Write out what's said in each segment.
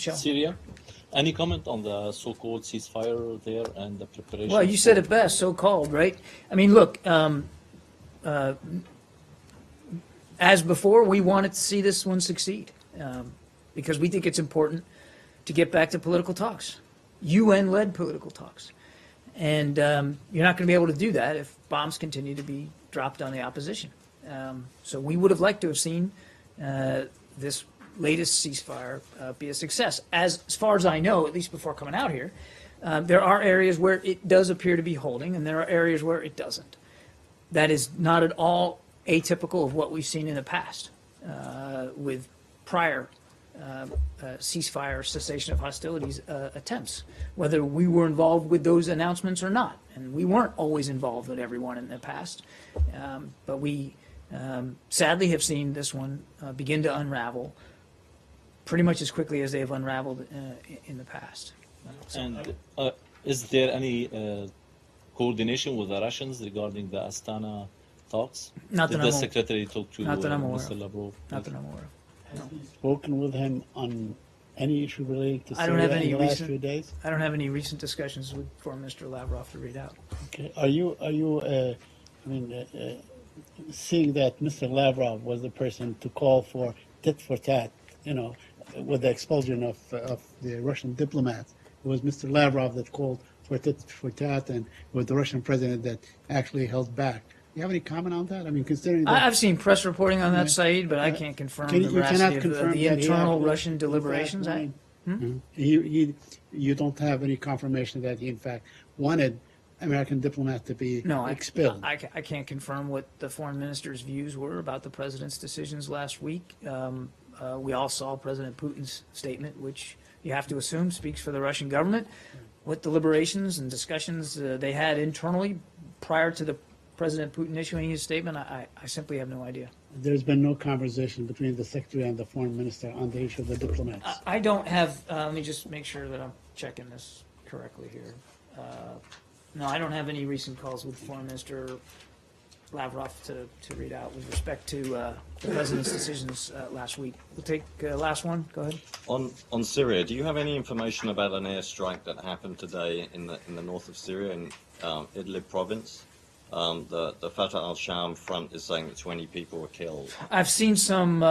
Michelle? Syria. Any comment on the so-called ceasefire there and the preparation? Well, you said it best, so-called, right? I mean, look, as before, we wanted to see this one succeed because we think it's important to get back to political talks, UN-led political talks. And you're not going to be able to do that if bombs continue to be dropped on the opposition. So we would have liked to have seen this latest ceasefire be a success. As far as I know, at least before coming out here, there are areas where it does appear to be holding, and there are areas where it doesn't. That is not at all atypical of what we've seen in the past with prior ceasefire, cessation of hostilities attempts, whether we were involved with those announcements or not. And we weren't always involved with everyone in the past. But we sadly have seen this one begin to unravel pretty much as quickly as they have unraveled in the past. And is there any coordination with the Russians regarding the Astana talks? Not that Did I'm the aware. secretary talk to Not that I'm aware Mr. of. Lavrov? Not that I'm aware of. Have you spoken with him on any issue related to I don't Syria have any in the last recent- few days? I don't have any recent discussions with Foreign Minister Lavrov to read out. Okay. Are you seeing that Mr. Lavrov was the person to call for tit for tat, with the expulsion of the Russian diplomats? It was Mr. Lavrov that called for tit for tat, and it was the Russian president that actually held back. Do you have any comment on that? I mean, considering that I've seen press reporting on that, Yeah. Saeed, but I can't confirm Can the you- you cannot veracity of confirm the that he internal actually- Russian deliberations. in fact, you don't have any confirmation that he in fact wanted American diplomats to be No, expelled. I can't confirm what the foreign minister's views were about the president's decisions last week. We all saw President Putin's statement, which you have to assume speaks for the Russian government. What deliberations and discussions they had internally prior to the President Putin issuing his statement, I simply have no idea. There's been no conversation between the secretary and the foreign minister on the issue of the diplomats. I don't have, let me just make sure that I'm checking this correctly here. No, I don't have any recent calls with Foreign Minister Lavrov to read out with respect to the President's decisions last week. We'll take last one. Go ahead. On Syria, do you have any information about an airstrike that happened today in the north of Syria in Idlib province? The Fatah al-Sham front is saying that 20 people were killed. I've seen some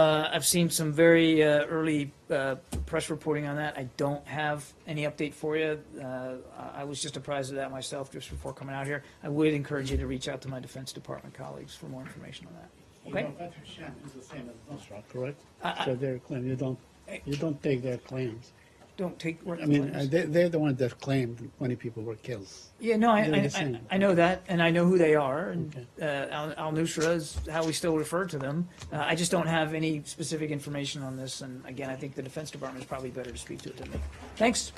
very early press reporting on that. I don't have any update for you. I was just apprised of that myself just before coming out here. I would encourage you to reach out to my Defense Department colleagues for more information on that. Okay. Fatah al-Sham is the same as Nusra, correct? I- So their claim, you don't take their clams. Don't take work. I mean, they're the ones that claimed 20 people were killed. Yeah, no, They're the same. I know that, and I know who they are, and Okay. al-Nusra is how we still refer to them. I just don't have any specific information on this, and again, I think the Defense Department is probably better to speak to it than me. Thanks.